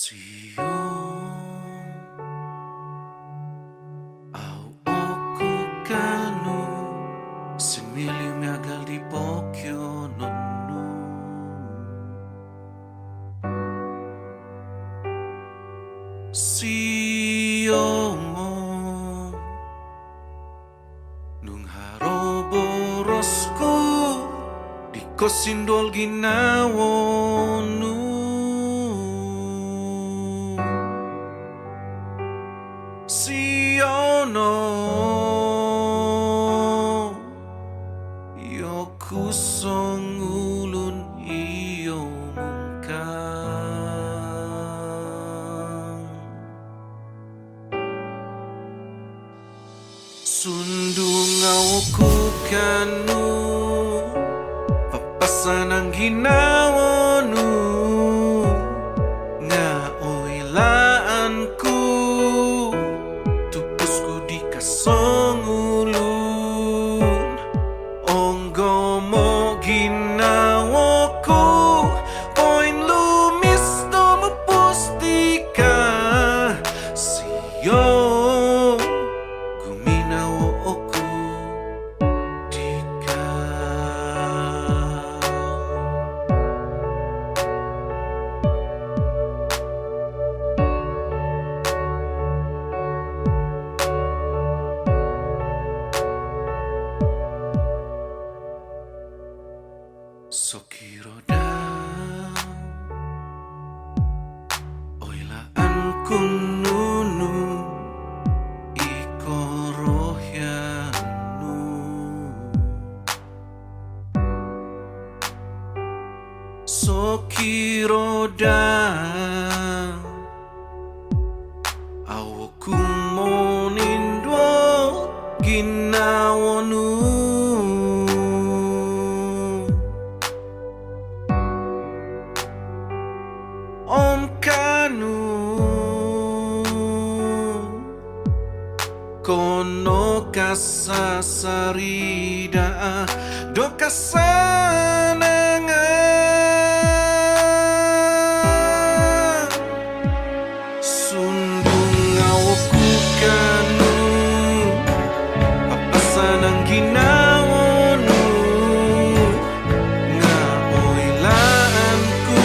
Sion au oku kanu simili miagal di pokyo nonu Sion nung haroborosku di kosindol ginawonu Siono yoku songulun iyo mungkang sundung awku kanu papasan ang ginawonu nga oilaanku songulun onggo mo ginawaku poin lumis do mapustika siyo guminawo oku dika Sokiroda oilaan nunu ikorohyanu Sokiroda awoku monindwo ginawonu Om kanu kono kasasarida do kasanangan sundung awku kanu papasan ang ginawonu nga oilaanku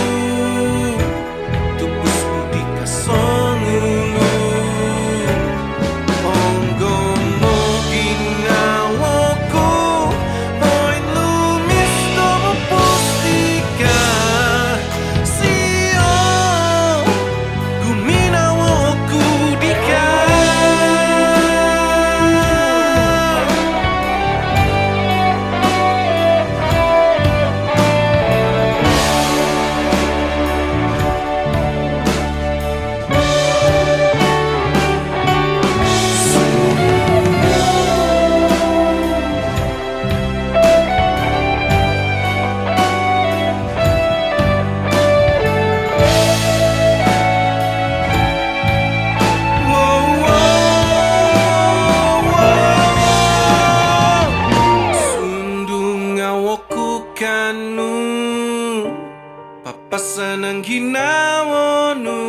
papasan ang ginawonu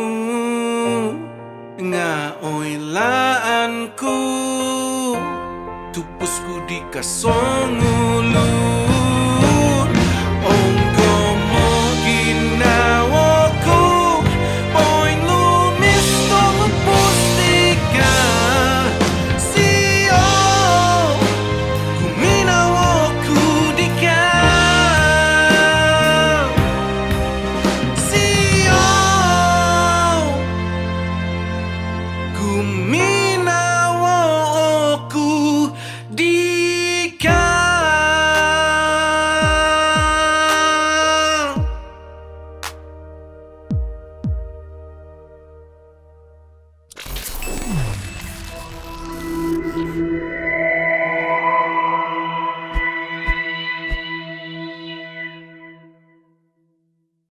nga oilaanku tupusku di kasongulu